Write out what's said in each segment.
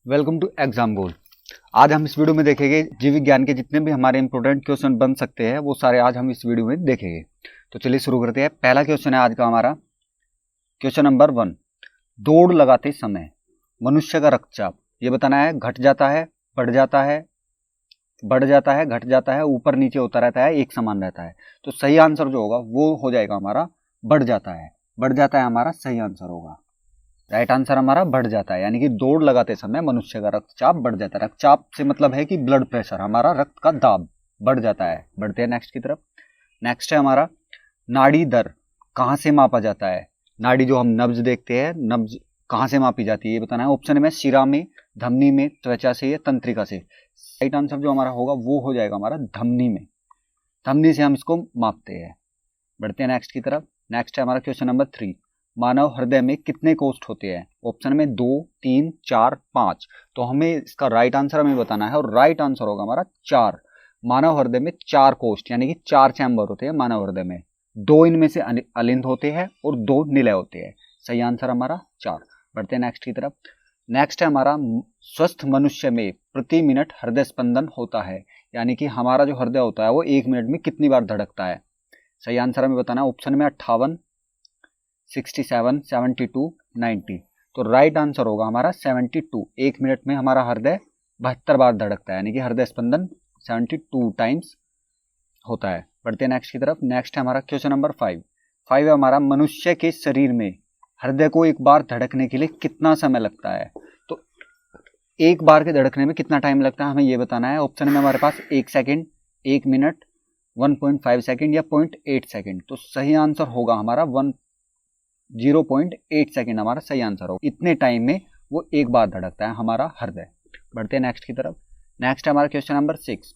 Welcome to exam गोल। आज हम इस वीडियो में देखेंगे जीव विज्ञान के जितने भी हमारे इंपॉर्टेंट क्वेश्चन बन सकते हैं वो सारे आज हम इस वीडियो में देखेंगे। तो चलिए शुरू करते हैं। पहला क्वेश्चन है आज का हमारा क्वेश्चन नंबर 1। दौड़ लगाते समय मनुष्य का रक्तचाप ये बताना है, घट जाता है, बढ़ जाता है, बढ़ जाता है, घट जाता है, ऊपर नीचे होता रहता है, एक समान रहता है। तो सही आंसर जो होगा वो हो जाएगा हमारा बढ़ जाता है। बढ़ जाता है हमारा सही आंसर होगा। राइट आंसर हमारा बढ़ जाता है, यानी कि दौड़ लगाते समय मनुष्य का रक्तचाप बढ़ जाता है। रक्तचाप से मतलब है कि ब्लड प्रेशर, हमारा रक्त का दाब बढ़ जाता है। बढ़ते हैं नेक्स्ट की तरफ। नेक्स्ट है हमारा नाड़ी दर कहाँ से मापा जाता है। नाड़ी जो हम नब्ज देखते हैं, नब्ज कहाँ से मापी जाती है ये बताना है। ऑप्शन में शिरा में, धमनी में, त्वचा से या तंत्रिका से। राइट आंसर जो हमारा होगा वो हो जाएगा हमारा धमनी में। धमनी से हम इसको मापते हैं। बढ़ते हैं नेक्स्ट की तरफ। नेक्स्ट है हमारा क्वेश्चन नंबर 3। मानव हृदय में कितने कोष्ठ होते हैं। ऑप्शन में 2, 3, 4, 5। तो हमें इसका राइट आंसर हमें बताना है और राइट आंसर होगा हमारा 4। मानव हृदय में 4 कोष्ठ यानी कि 4 चैम्बर होते हैं मानव हृदय में। 2 इनमें से अलिंद होते हैं और 2 निलय होते हैं। सही आंसर हमारा 4। बढ़ते हैं नेक्स्ट की तरफ। नेक्स्ट है हमारा स्वस्थ मनुष्य में प्रति मिनट हृदय स्पंदन होता है, यानी कि हमारा जो हृदय होता है वो 1 मिनट में कितनी बार धड़कता है। सही आंसर हमें बताना है। ऑप्शन में 58, 67, 72, 90। तो राइट आंसर होगा हमारा 72। 1 मिनट में हमारा हृदय 72 बार धड़कता है, यानी कि हृदय स्पंदन 72 टाइम्स होता है। बढ़ते हैं नेक्स्ट की तरफ। नेक्स्ट है हमारा क्वेश्चन नंबर 5। 5 है हमारा मनुष्य के शरीर में हृदय को एक बार धड़कने के लिए कितना समय लगता है। तो एक बार के धड़कने में कितना टाइम लगता है हमें ये बताना है। ऑप्शन में हमारे पास 1 सेकेंड, 1 मिनट, 1.5 सेकेंड या 0.8 सेकेंड। तो सही आंसर होगा हमारा 0.8 सेकेंड हमारा सही आंसर होगा। इतने टाइम में वो एक बार धड़कता है हमारा हृदय। बढ़ते हैं नेक्स्ट की तरफ। नेक्स्ट है हमारा क्वेश्चन नंबर 6।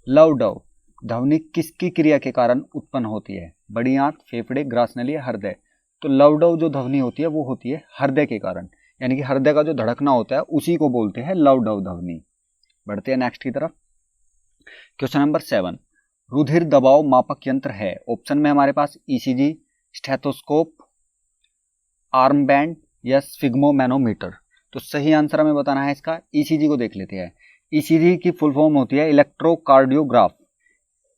लव डव ध्वनि किसकी क्रिया के कारण उत्पन्न होती है। बड़ी आंत, फेफड़े, ग्रासनली या हृदय। तो लव डव जो ध्वनि होती है वो होती है हृदय के कारण, यानी कि हृदय का जो धड़कना होता है उसी को बोलते हैं लव डव ध्वनि। बढ़ते हैं नेक्स्ट की तरफ। Question number 7। रुधिर दबाव मापक यंत्र है। ऑप्शन में हमारे पास ईसीजी, स्टेथोस्कोप, आर्म बैंड या स्फिग्मोमैनोमीटर। तो सही आंसर हमें बताना है इसका। ईसीजी को देख लेते हैं। ईसीजी की फुल फॉर्म होती है इलेक्ट्रोकार्डियोग्राफ,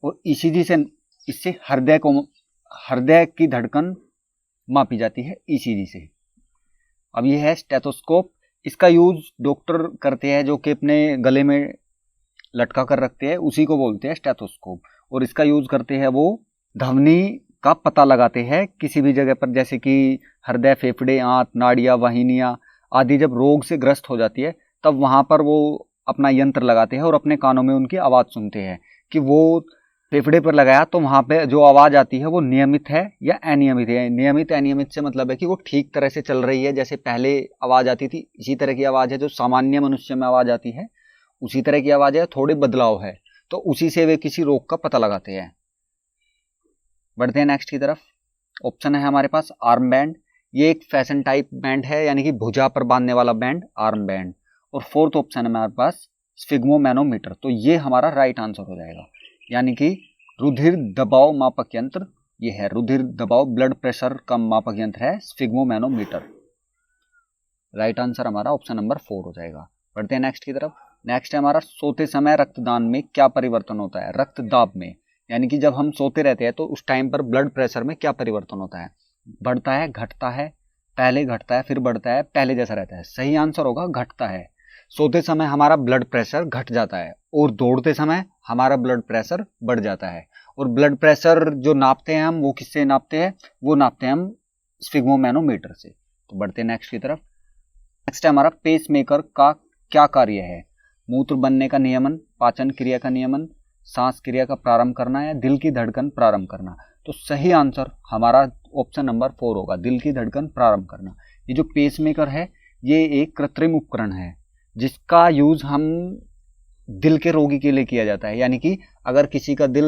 और ईसीजी से इससे हृदय की धड़कन मापी जाती है ईसीजी से। अब ये है स्टेथोस्कोप। इसका यूज डॉक्टर करते हैं जो कि अपने गले में लटका कर रखते हैं, उसी को बोलते हैं स्टेथोस्कोप। और इसका यूज करते हैं वो ध्वनि का पता लगाते हैं किसी भी जगह पर, जैसे कि हृदय, फेफड़े, आंत, नाड़ियाँ, वाहिनियाँ आदि जब रोग से ग्रस्त हो जाती है तब वहाँ पर वो अपना यंत्र लगाते हैं और अपने कानों में उनकी आवाज़ सुनते हैं कि वो फेफड़े पर लगाया तो वहाँ पे जो आवाज़ आती है वो नियमित है या अनियमित है। नियमित अनियमित से मतलब है कि वो ठीक तरह से चल रही है, जैसे पहले आवाज़ आती थी इसी तरह की आवाज़ है जो सामान्य मनुष्य में आवाज़ आती है, उसी तरह की आवाज़ है, थोड़े बदलाव है, तो उसी से वे किसी रोग का पता लगाते हैं। बढ़ते हैं नेक्स्ट की तरफ। ऑप्शन है हमारे पास आर्म बैंड। ये एक फैशन टाइप बैंड है, यानी कि भुजा पर बांधने वाला बैंड, आर्म बैंड। और फोर्थ ऑप्शन है हमारे पास स्फिग्मोमैनोमीटर। तो ये हमारा राइट आंसर हो जाएगा, यानी कि रुधिर दबाव मापक यंत्र ये है। रुधिर दबाव, ब्लड प्रेशर का मापक यंत्र है स्फिग्मोमैनोमीटर। राइट आंसर हमारा ऑप्शन नंबर 4 हो जाएगा। बढ़ते हैं नेक्स्ट की तरफ। नेक्स्ट है हमारा सोते समय रक्तदान में क्या परिवर्तन होता है। रक्तदाब में, यानी कि जब हम सोते रहते हैं तो उस टाइम पर ब्लड प्रेशर में क्या परिवर्तन होता है। बढ़ता है, घटता है, पहले घटता है फिर बढ़ता है, पहले जैसा रहता है। सही आंसर होगा घटता है। सोते समय हमारा ब्लड प्रेशर घट जाता है और दौड़ते समय हमारा ब्लड प्रेशर बढ़ जाता है। और ब्लड प्रेशर जो नापते हैं हम वो किससे नापते हैं, वो नापते हैं हम स्फिग्मोमैनोमीटर से। तो बढ़ते हैं नेक्स्ट की तरफ। नेक्स्ट है हमारा पेसमेकर का क्या कार्य है। मूत्र बनने का नियमन, पाचन क्रिया का नियमन, सांस क्रिया का प्रारंभ करना या दिल की धड़कन प्रारंभ करना। तो सही आंसर हमारा ऑप्शन नंबर 4 होगा, दिल की धड़कन प्रारंभ करना। ये जो पेसमेकर है ये एक कृत्रिम उपकरण है जिसका यूज हम दिल के रोगी के लिए किया जाता है, यानी कि अगर किसी का दिल,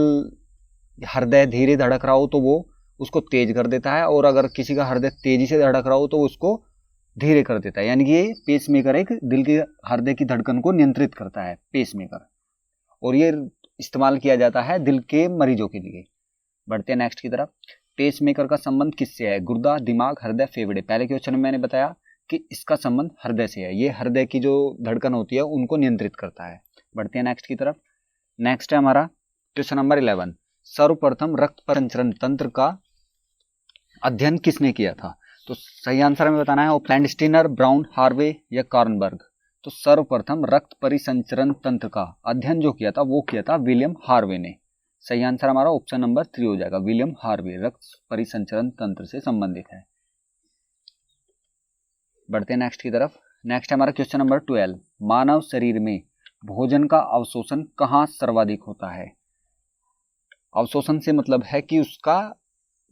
हृदय धीरे धड़क रहा हो तो वो उसको तेज कर देता है, और अगर किसी का हृदय तेजी से धड़क रहा हो तो उसको धीरे कर देता है। यानी कि ये पेसमेकर एक दिल की, हृदय की धड़कन को नियंत्रित करता है पेसमेकर, और ये इस्तेमाल किया जाता है दिल के मरीजों के लिए। बढ़ते हैं नेक्स्ट की तरफ। पेसमेकर का संबंध किससे है? गुर्दा, दिमाग, हृदय, फेफड़े। पहले क्वेश्चन में मैंने बताया कि इसका संबंध हृदय से है। ये हृदय की जो धड़कन होती है उनको नियंत्रित करता है। बढ़ते हैं नेक्स्ट की तरफ। नेक्स्ट है हमारा क्वेश्चन नंबर 11। सर्वप्रथम रक्त परिसंचरण तंत्र का अध्ययन किसने किया था? तो सही आंसर हमें बताना है प्लैंडस्टीनर, ब्राउन, हार्वे या कार्नबर्ग। तो सर्वप्रथम रक्त परिसंचरण तंत्र का अध्ययन जो किया था वो किया था विलियम हार्वे ने। सही आंसर हमारा ऑप्शन नंबर 3 हो जाएगा, विलियम हार्वे रक्त परिसंचरण तंत्र से संबंधित है। बढ़ते हैं नेक्स्ट की तरफ। नेक्स्ट हमारा क्वेश्चन नंबर 12। मानव शरीर में भोजन का अवशोषण कहाँ सर्वाधिक होता है? अवशोषण से मतलब है कि उसका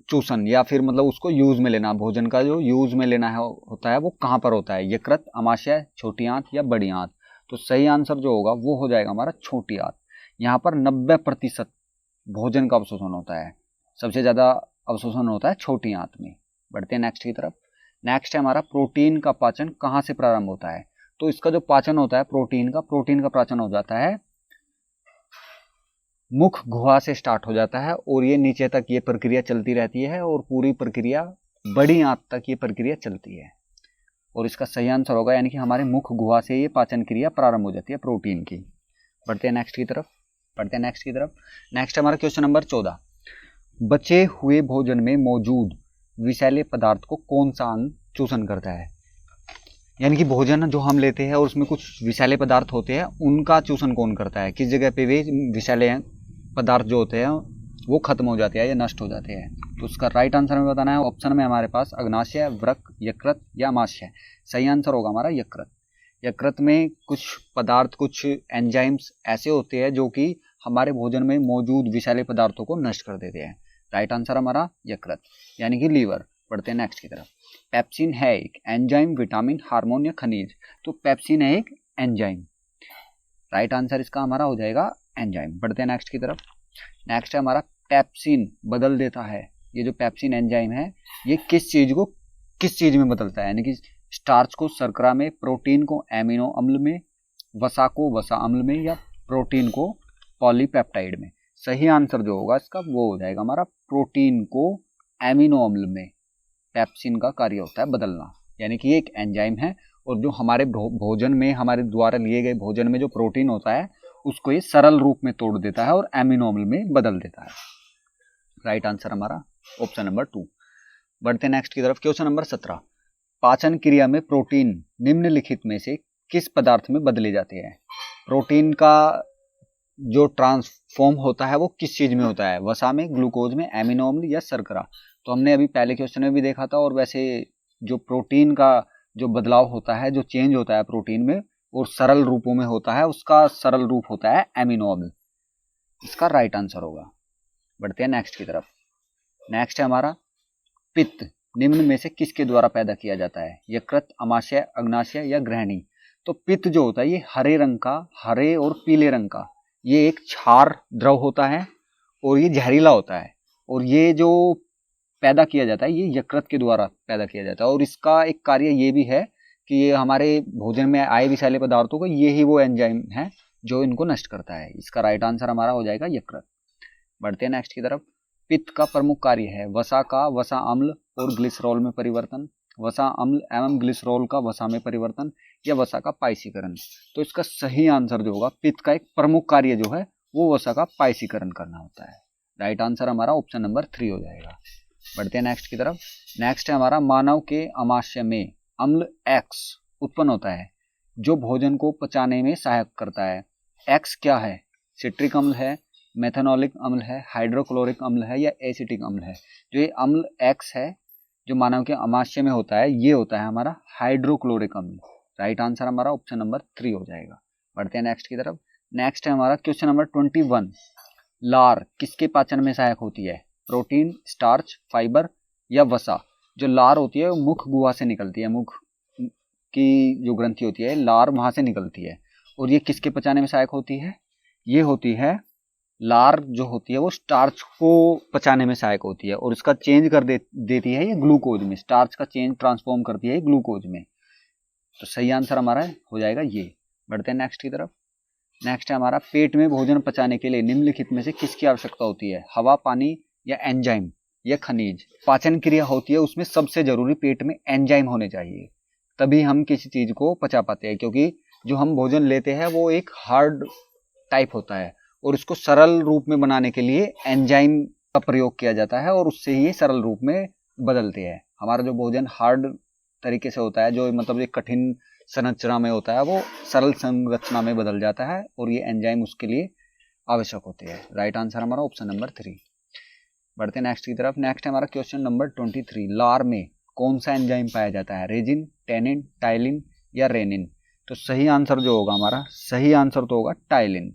चूषण या फिर मतलब उसको यूज में लेना, भोजन का जो यूज में लेना है होता है वो कहाँ पर होता है? यकृत, अमाशय, छोटी आंत या बड़ी आंत। तो सही आंसर जो होगा वो हो जाएगा हमारा छोटी आंत। यहाँ पर 90% भोजन का अवशोषण होता है। सबसे ज्यादा अवशोषण होता है छोटी आंत में। बढ़ते हैं नेक्स्ट की तरफ। नेक्स्ट है हमारा प्रोटीन का पाचन कहाँ से प्रारंभ होता है? तो इसका जो पाचन होता है प्रोटीन का पाचन हो जाता है मुख गुहा से स्टार्ट हो जाता है और ये नीचे तक ये प्रक्रिया चलती रहती है और पूरी प्रक्रिया बड़ी आंत तक ये प्रक्रिया चलती है। और इसका सही आंसर होगा यानी कि हमारे मुख गुहा से ये पाचन क्रिया प्रारंभ हो जाती है प्रोटीन की। बढ़ते हैं नेक्स्ट की तरफ। नेक्स्ट हमारा क्वेश्चन नंबर 14। बचे हुए भोजन में मौजूद विषैले पदार्थ को कौन सा अंग चूषण करता है? यानी कि भोजन जो हम लेते हैं और उसमें कुछ विषैले पदार्थ होते हैं उनका चूषण कौन करता है? किस जगह पे वे विषैले पदार्थ जो होते हैं वो खत्म हो जाते हैं या नष्ट हो जाते हैं? तो उसका राइट आंसर हमें बताना है। ऑप्शन में हमारे पास अग्नाशय, वृक्क, यकृत या अमाशय। सही आंसर होगा हमारा यकृत। यकृत में कुछ पदार्थ, कुछ एंजाइम्स ऐसे होते हैं जो कि हमारे भोजन में मौजूद विषैले पदार्थों को नष्ट कर देते हैं। राइट आंसर हमारा यकृत यानी कि लीवर। बढ़ते हैं नेक्स्ट की तरफ। पेप्सिन है एक एंजाइम, विटामिन, हार्मोन या खनिज? तो पेप्सिन है एक एंजाइम। राइट आंसर इसका हमारा हो जाएगा एंजाइम। बढ़ते हैं नेक्स्ट की तरफ। नेक्स्ट है हमारा पेप्सिन बदल देता है। ये जो पेप्सिन एंजाइम है ये किस चीज में बदलता है? यानी कि स्टार्च को शर्करा में, प्रोटीन को एमिनो अम्ल में, वसा को वसा अम्ल में या प्रोटीन को पॉलीपेप्टाइड में? सही आंसर जो होगा इसका वो हो जाएगा हमारा प्रोटीन को एमिनो अम्ल में। पेप्सिन का कार्य होता है बदलना। यानी कि ये एक एंजाइम है और जो हमारे भोजन में, हमारे द्वारा लिए गए भोजन में जो प्रोटीन होता है उसको ये सरल रूप में तोड़ देता है और एमिनो अम्ल में बदल देता है। राइट आंसर हमारा ऑप्शन नंबर 2। बढ़ते नेक्स्ट की तरफ। Question number 17। पाचन क्रिया में प्रोटीन निम्नलिखित में से किस पदार्थ में बदले जाते हैं? प्रोटीन का जो ट्रांसफॉर्म होता है वो किस चीज में होता है? वसा में, ग्लूकोज में, एमिनो अम्ल या शर्करा? तो हमने अभी पहले क्वेश्चन में भी देखा था। और वैसे जो प्रोटीन का जो बदलाव होता है, जो चेंज होता है प्रोटीन में और सरल रूपों में होता है, उसका सरल रूप होता है एमिनो अम्ल। इसका राइट आंसर होगा। बढ़ते हैं नेक्स्ट की तरफ। नेक्स्ट है हमारा पित्त निम्न में से किसके द्वारा पैदा किया जाता है? यकृत, अमाशय, अग्नाशय या ग्रहणी? तो पित्त जो होता है ये हरे रंग का, हरे और पीले रंग का ये एक क्षार द्रव होता है और ये जहरीला होता है। और ये जो पैदा किया जाता है ये यकृत के द्वारा पैदा किया जाता है। और इसका एक कार्य ये भी है कि ये हमारे भोजन में आए विषैले पदार्थों को ये ही वो एंजाइम है जो इनको नष्ट करता है। इसका राइट आंसर हमारा हो जाएगा यकृत। बढ़ते हैं नेक्स्ट की तरफ। पित्त का प्रमुख कार्य है वसा का वसा अम्ल और ग्लिसरॉल में परिवर्तन, वसा अम्ल एवं ग्लिसरॉल का वसा में परिवर्तन या वसा का पाइसीकरण? तो इसका सही आंसर जो होगा पित्त का एक प्रमुख कार्य जो है वो वसा का पाइसीकरण करना होता है। राइट आंसर हमारा ऑप्शन नंबर 3 हो जाएगा। बढ़ते हैं नेक्स्ट की तरफ। नेक्स्ट है हमारा मानव के अमाशय में अम्ल एक्स उत्पन्न होता है जो भोजन को पचाने में सहायक करता है। एक्स क्या है? सिट्रिक अम्ल है, मेथनॉलिक अम्ल है, हाइड्रोक्लोरिक अम्ल है या एसिटिक अम्ल है? जो ये अम्ल एक्स है जो मानव के अमाशय में होता है ये होता है हमारा हाइड्रोक्लोरिक अम्ल। राइट आंसर हमारा ऑप्शन नंबर 3 हो जाएगा। बढ़ते हैं नेक्स्ट की तरफ। नेक्स्ट है हमारा क्वेश्चन नंबर 21। लार किसके पाचन में सहायक होती है? प्रोटीन, स्टार्च, फाइबर या वसा? जो लार होती है वो मुख गुहा से निकलती है, मुख की जो ग्रंथि होती है लार वहां से निकलती है। और ये किसके पचाने में सहायक होती है? ये होती है लार जो होती है वो स्टार्च को पचाने में सहायक होती है और इसका चेंज कर देती है ये ग्लूकोज में। स्टार्च का चेंज ट्रांसफॉर्म करती है ग्लूकोज में। तो सही आंसर हमारा हो जाएगा ये। बढ़ते हैं नेक्स्ट की तरफ। नेक्स्ट है हमारा पेट में भोजन पचाने के लिए निम्नलिखित में से किसकी आवश्यकता होती है? हवा, पानी या एंजाइम? या खनिज। पाचन क्रिया होती है उसमें सबसे जरूरी पेट में एंजाइम होने चाहिए, तभी हम किसी चीज को पचा पाते हैं, क्योंकि जो हम भोजन लेते हैं वो एक हार्ड टाइप होता है और इसको सरल रूप में बनाने के लिए एंजाइम का प्रयोग किया जाता है और उससे ही ये सरल रूप में बदलते हैं। हमारा जो भोजन हार्ड तरीके से होता है, जो मतलब एक कठिन संरचना में होता है, वो सरल संरचना में बदल जाता है और ये एंजाइम उसके लिए आवश्यक होते हैं। राइट आंसर हमारा ऑप्शन नंबर 3। बढ़ते हैं नेक्स्ट की तरफ। नेक्स्ट है हमारा क्वेश्चन नंबर 23। लार में कौन सा एंजाइम पाया जाता है? रेजिन, टेनिन, टाइलिन या रेनिन? तो सही आंसर जो होगा हमारा, सही आंसर तो होगा टाइलिन।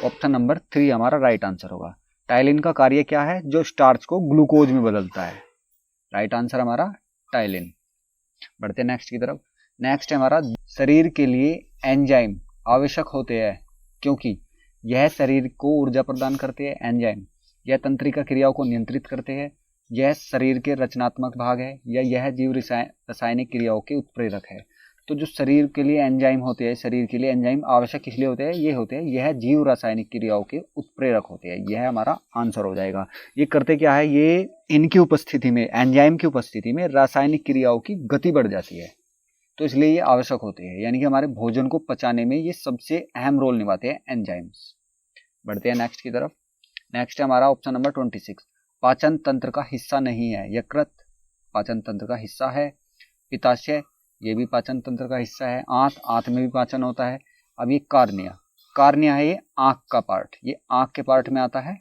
ऑप्शन नंबर 3 हमारा राइट आंसर होगा। टाइलिन का कार्य क्या है? जो स्टार्च को ग्लूकोज में बदलता है। राइट आंसर हमारा टाइलिन। बढ़ते नेक्स्ट की तरफ। नेक्स्ट है हमारा, शरीर के लिए एंजाइम आवश्यक होते हैं क्योंकि यह शरीर को ऊर्जा प्रदान करते हैं। एंजाइम यह तंत्रिका क्रियाओं को नियंत्रित करते हैं, यह शरीर के रचनात्मक भाग है, या यह जीव रासायनिक क्रियाओं के उत्प्रेरक है। तो जो शरीर के लिए एंजाइम होते हैं, शरीर के लिए एंजाइम आवश्यक किस लिए होते हैं? ये होते हैं, यह जीव रासायनिक क्रियाओं के उत्प्रेरक होते हैं। यह हमारा आंसर हो जाएगा। ये करते क्या है? ये इनकी उपस्थिति में, एंजाइम की उपस्थिति में रासायनिक क्रियाओं की गति बढ़ जाती है, तो इसलिए ये आवश्यक होते हैं। यानी कि हमारे भोजन को पचाने में ये सबसे अहम रोल निभाते हैं, एंजाइम्स। बढ़ते हैं नेक्स्ट की तरफ। नेक्स्ट है हमारा ऑप्शन नंबर 26। पाचन तंत्र का हिस्सा नहीं है। यकृत पाचन तंत्र का हिस्सा है। पित्ताशय ये भी पाचन तंत्र का हिस्सा है। आंत में भी पाचन होता है। अब ये कार्निया, कार्निया है ये आंख का पार्ट, ये आंख के पार्ट में आता है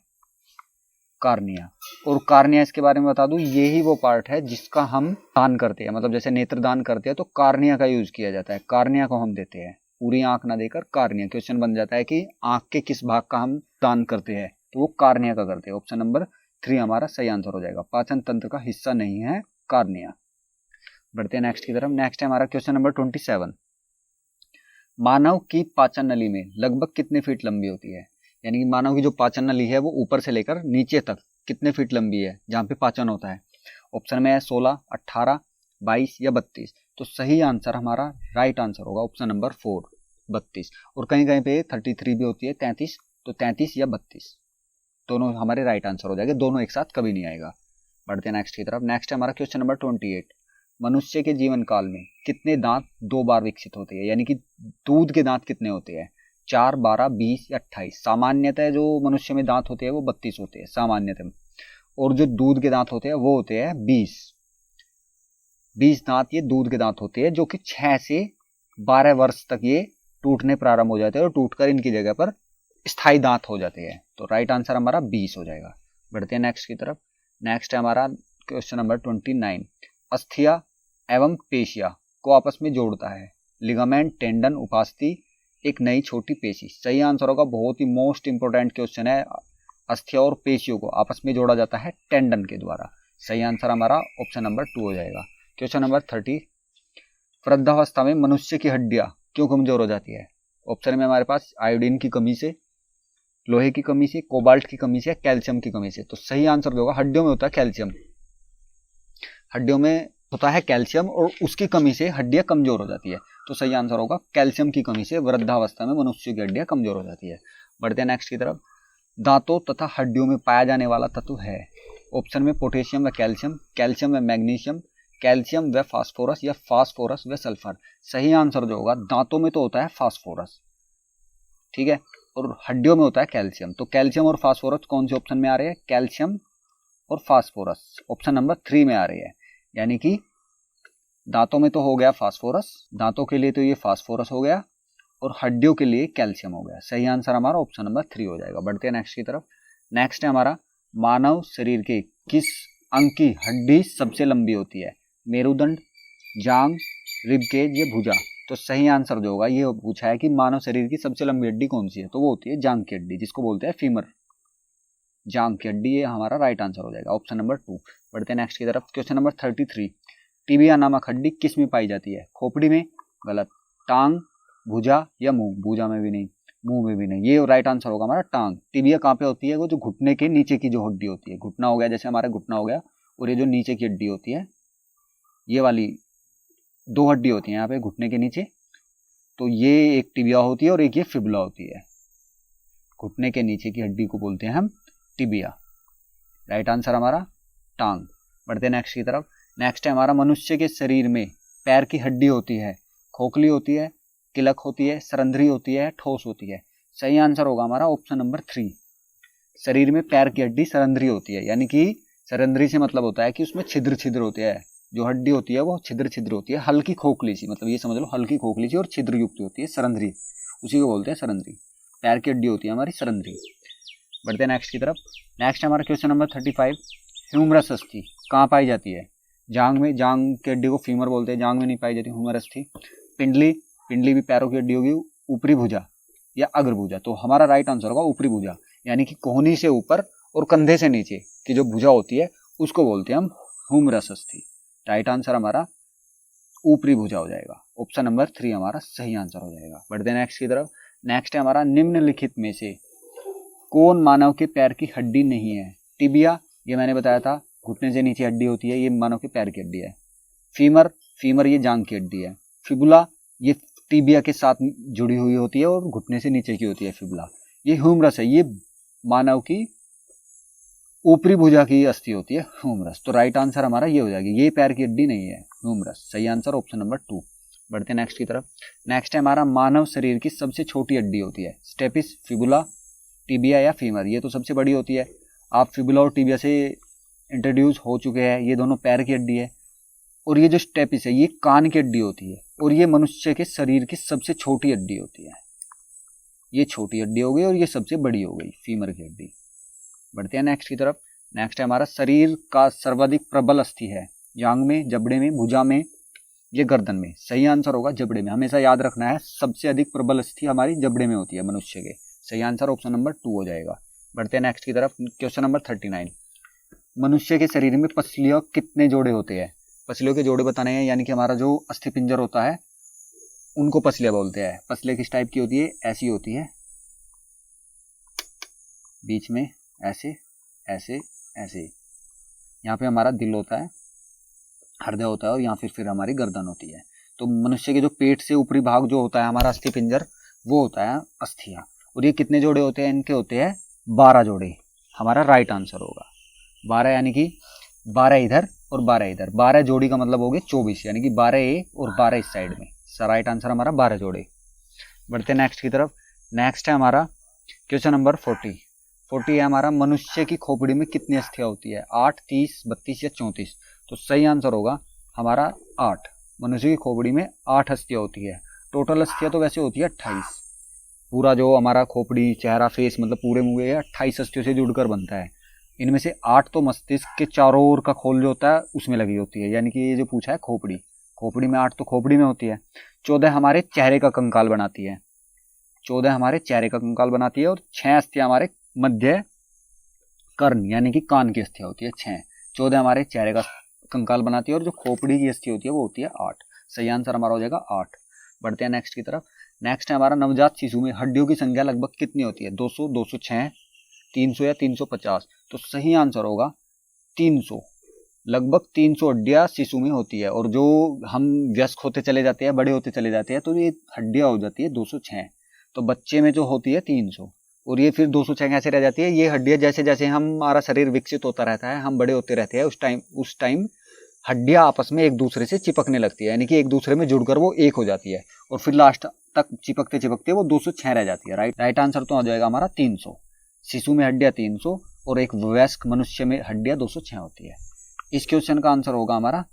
कार्निया। और कार्निया इसके बारे में बता दूं, ये ही वो पार्ट है जिसका हम दान करते हैं, मतलब जैसे नेत्र दान करते हैं तो कार्निया का यूज किया जाता है, कार्निया को हम देते हैं, पूरी आंख ना देकर कार्निया। क्वेश्चन बन जाता है कि आंख के किस भाग का हम दान करते हैं, तो वो कार्निया का करते हैं। ऑप्शन नंबर 3 हमारा सही आंसर हो जाएगा। पाचन तंत्र का हिस्सा नहीं है कार्निया। बढ़ते हैं नेक्स्ट की तरफ। नेक्स्ट है हमारा क्वेश्चन नंबर 27। मानव की पाचन नली में लगभग कितने फीट लंबी होती है? यानी कि मानव की जो पाचन नली है वो ऊपर से लेकर नीचे तक कितने फीट लंबी है जहाँ पे पाचन होता है? ऑप्शन में है 16, 18, 22 या 32। तो सही आंसर हमारा राइट आंसर होगा ऑप्शन नंबर 4, 32। और कहीं कहीं पे 33 भी होती है, 33। तो 33 या 32 दोनों हमारे राइट आंसर हो जाएंगे, दोनों एक साथ कभी नहीं आएगा। बढ़ते हैं नेक्स्ट की तरफ। नेक्स्ट है हमारा क्वेश्चन नंबर 28। मनुष्य के जीवन काल में कितने दांत 2 बार विकसित होते हैं? यानी कि दूध के दांत कितने होते हैं? 4, 12, 20 या 28। सामान्यतः जो मनुष्य में दांत होते हैं वो 32 होते हैं सामान्यतः, और जो दूध के दांत होते हैं वो होते हैं 20 दांत। ये दूध के दांत होते हैं जो कि 6 से 12 वर्ष तक ये टूटने प्रारंभ हो जाते हैं और टूटकर इनकी जगह पर स्थायी दांत हो जाते हैं। तो राइट आंसर हमारा 20 हो जाएगा। बढ़ते हैं नेक्स्ट की तरफ। नेक्स्ट है हमारा क्वेश्चन नंबर 29। अस्थिया एवं पेशिया को आपस में जोड़ता है लिगामेंट, टेंडन, उपास्थि, एक नई छोटी पेशी। सही आंसर होगा, बहुत ही मोस्ट इंपोर्टेंट क्वेश्चन है। अस्थिया और पेशियों को आपस में जोड़ा जाता है टेंडन के द्वारा। सही आंसर हमारा ऑप्शन नंबर 2 हो जाएगा। Question number 30। वृद्धावस्था में मनुष्य की हड्डियां क्यों कमजोर हो जाती है? ऑप्शन में हमारे पास आयोडीन की कमी से, लोहे की कमी से, कोबाल्ट की कमी से, कैल्शियम की कमी से। तो सही आंसर होगा, हड्डियों में होता है कैल्शियम, हड्डियों में होता है कैल्शियम और उसकी कमी से हड्डियां कमजोर हो जाती है। तो सही आंसर होगा, कैल्शियम की कमी से वृद्धावस्था में मनुष्य की हड्डियां कमजोर हो जाती है। बढ़ते हैं नेक्स्ट की तरफ। दांतों तथा हड्डियों में पाया जाने वाला तत्व है। ऑप्शन में पोटेशियम व कैल्शियम, कैल्शियम व मैग्नीशियम, कैल्शियम व फास्फोरस या फास्फोरस व सल्फर। सही आंसर जो होगा, दांतों में तो होता है फास्फोरस, ठीक है, और हड्डियों में होता है कैल्शियम। तो कैल्शियम और फास्फोरस कौन से ऑप्शन में आ रहे हैं? कैल्शियम और फास्फोरस ऑप्शन नंबर 3 में आ रही है। यानी कि दांतों में तो हो गया फास्फोरस, दांतों के लिए तो ये फास्फोरस हो गया, और हड्डियों के लिए कैल्शियम हो गया। सही आंसर हमारा ऑप्शन नंबर 3 हो जाएगा। बढ़ते हैं नेक्स्ट की तरफ। नेक्स्ट है हमारा, मानव शरीर के किस अंग की हड्डी सबसे लंबी होती है? मेरुदंड, जांग, रिबकेज या भुजा। तो सही आंसर जो होगा, ये पूछा है कि मानव शरीर की सबसे लंबी हड्डी कौन सी है, तो वो होती है जांग की हड्डी, जिसको बोलते हैं फीमर, जांग की हड्डी। ये हमारा राइट आंसर हो जाएगा, ऑप्शन नंबर 2। बढ़ते हैं नेक्स्ट की तरफ। Question number 33। टिबिया नामक हड्डी किस में पाई जाती है? खोपड़ी में? गलत। टांग, भुजा या मुंह? भुजा में भी नहीं, मुंह में भी नहीं। ये राइट आंसर होगा हमारा टांग। टिबिया कहाँ पे होती है? वो जो घुटने के नीचे की जो हड्डी होती है, घुटना हो गया जैसे हमारा घुटना हो गया, और ये जो नीचे की हड्डी होती है, ये वाली 2 हड्डी होती है यहाँ पे घुटने के नीचे, तो ये एक टिबिया होती है और एक ये फिबुला होती है। घुटने के नीचे की हड्डी को बोलते हैं हम टिबिया। राइट आंसर हमारा टांग। बढ़ते हैं नेक्स्ट की तरफ। नेक्स्ट है हमारा मनुष्य के शरीर में पैर की हड्डी होती है, खोखली होती है, किलक होती है, सरंध्री होती है, ठोस होती है। सही आंसर होगा हमारा ऑप्शन नंबर 3। शरीर में पैर की हड्डी सरंध्री होती है, यानी कि सरंध्री से मतलब होता है कि उसमें छिद्र छिद्र होते हैं, जो हड्डी होती है वो छिद्र छिद्र होती है, हल्की खोखली सी, मतलब ये समझ लो हल्की खोखली सी और छिद्र युक्त होती है, सरंध्री, उसी को बोलते हैं सरंध्री। पैर की हड्डी होती है हमारी सरंध्री। बढ़ते हैं नेक्स्ट की तरफ। नेक्स्ट हमारा क्वेश्चन नंबर 35। ह्यूमरस अस्थि कहाँ पाई जाती है? जांग में, जांग की हड्डी को फीमर बोलते हैं, जांग में नहीं पाई जाती ह्यूमरस अस्थि। पिंडली, पिंडली भी पैरों की हड्डी होगी, ऊपरी भुजा या अग्रभुजा, तो हमारा राइट आंसर होगा ऊपरी भुजा, यानी कि कोहनी से ऊपर और कंधे से नीचे की जो भुजा होती है उसको बोलते हैं हम ह्यूमरस अस्थि। राइट आंसर हमारा ऊपरी भुजा हो जाएगा, ऑप्शन नंबर 3 हमारा सही आंसर हो जाएगा। बढ़ते हैं नेक्स्ट की तरफ। नेक्स्ट है हमारा निम्नलिखित में से कौन मानव के पैर की हड्डी नहीं है? टिबिया, ये मैंने बताया था, घुटने से नीचे हड्डी होती है, ये मानव के पैर की हड्डी है। फीमर, फीमर ये जांग की हड्डी है। फिबुला ये टिबिया के साथ जुड़ी हुई होती है और घुटने से नीचे की होती है फिबुला। ये ह्यूमरस है, ये मानव की ऊपरी भुजा की अस्थि होती है ह्यूमरस। तो राइट आंसर हमारा ये हो जाएगा, ये पैर की हड्डी नहीं है, ह्यूमरस। सही आंसर ऑप्शन नंबर 2। बढ़ते हैं नेक्स्ट की तरफ। नेक्स्ट है हमारा मानव शरीर की सबसे छोटी हड्डी होती है स्टेपिस, फिबुला, टिबिया या फीमर। ये तो सबसे बड़ी होती है, आप फिबुला और टिबिया से इंट्रोड्यूस हो चुके हैं, ये दोनों पैर की हड्डी है। और ये जो स्टेपिस है ये कान की हड्डी होती है, और ये मनुष्य के शरीर की सबसे छोटी हड्डी होती है। ये छोटी हड्डी हो गई और ये सबसे बड़ी हो गई फीमर की हड्डी। बढ़ते हैं नेक्स्ट की तरफ। नेक्स्ट है हमारा शरीर का सर्वाधिक प्रबल अस्थि है, जांग में, जबड़े में, भुजा में, ये गर्दन में। सही आंसर होगा जबड़े में, हमेशा याद रखना है, सबसे अधिक प्रबल अस्थि हमारी जबड़े में होती है मनुष्य के। सही आंसर ऑप्शन नंबर 2 हो जाएगा। बढ़ते हैं नेक्स्ट की तरफ। Question number 39। मनुष्य के शरीर में पसलियों कितने जोड़े होते हैं? पसलियों के जोड़े बताने हैं, यानी कि हमारा जो अस्थिपिंजर होता है उनको पसलियां बोलते हैं। पसलियां किस टाइप की होती है? ऐसी होती है, बीच में ऐसे ऐसे ऐसे, यहाँ पे हमारा दिल होता है, हृदय होता है, और यहाँ फिर हमारी गर्दन होती है। तो मनुष्य के जो पेट से ऊपरी भाग जो होता है हमारा अस्थिपिंजर, वो होता है अस्थियां। और ये कितने जोड़े होते हैं? इनके होते हैं 12 जोड़े, हमारा राइट आंसर होगा 12, यानी कि 12 इधर और 12 इधर। 12 जोड़ी का मतलब हो गए 24, यानी कि 12 ए और 12 इस साइड में। राइट आंसर हमारा 12 जोड़े। बढ़ते हैं नेक्स्ट की तरफ। नेक्स्ट है हमारा क्वेश्चन नंबर 40 है हमारा, मनुष्य की खोपड़ी में कितनी अस्थियां होती है? 8, 30, 32 या 34? तो सही आंसर होगा हमारा 8। मनुष्य की खोपड़ी में 8 अस्थियां होती है। टोटल अस्थियां तो वैसे होती है 28। पूरा जो हमारा खोपड़ी, चेहरा, फेस, मतलब पूरे मुंह ये 28 अस्थियों से जुड़कर बनता है। इनमें से 8 तो मस्तिष्क के चारों ओर का खोल जो होता है उसमें लगी होती है, यानी कि ये जो पूछा है खोपड़ी, खोपड़ी में 8 तो खोपड़ी में होती है। 14 हमारे चेहरे का कंकाल बनाती है, 14 हमारे चेहरे का कंकाल बनाती है, और 6 अस्थियां हमारे मध्य कर्ण यानी कि कान की अस्थियां होती है 6। 14 हमारे चेहरे का कंकाल बनाती है, और जो खोपड़ी की अस्थि होती है वो होती है 8। सही आंसर हमारा हो जाएगा 8। बढ़ते हैं नेक्स्ट की तरफ। नेक्स्ट है हमारा, नवजात शिशु में हड्डियों की संख्या लगभग कितनी होती है? 200, 206, 300 या 350? तो सही आंसर होगा 300। लगभग 300 हड्डियां शिशु में होती है, और जो हम वयस्क होते चले जाते हैं, बड़े होते चले जाते हैं, तो ये हड्डियां हो जाती है 206। तो बच्चे में जो होती है 300, और ये फिर 206 कैसे रह जाती है? ये हड्डियां जैसे जैसे हमारा शरीर विकसित होता रहता है, हम बड़े होते रहते हैं, उस टाइम हड्डियां आपस में एक दूसरे से चिपकने लगती है, यानी कि एक दूसरे में जुड़कर वो एक हो जाती है, और फिर लास्ट तक चिपकते चिपकते वो 206 रह जाती है। राइट आंसर तो आ जाएगा हमारा 300। शिशु में हड्डियां 300 और एक वयस्क मनुष्य में हड्डियां 206 होती है। इस क्वेश्चन का आंसर होगा हमारा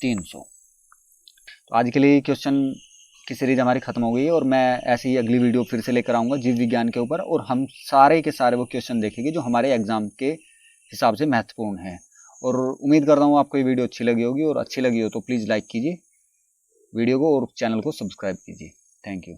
300। तो आज के लिए क्वेश्चन की सीरीज हमारी खत्म हो गई है, और मैं ऐसे ही अगली वीडियो फिर से लेकर आऊँगा जीव विज्ञान के ऊपर, और हम सारे के सारे वो क्वेश्चन देखेंगे जो हमारे एग्जाम के हिसाब से महत्वपूर्ण है। और उम्मीद करता हूँ आपको ये वीडियो अच्छी लगी होगी, और अच्छी लगी हो तो प्लीज़ लाइक कीजिए वीडियो को और चैनल को सब्सक्राइब कीजिए। Thank you.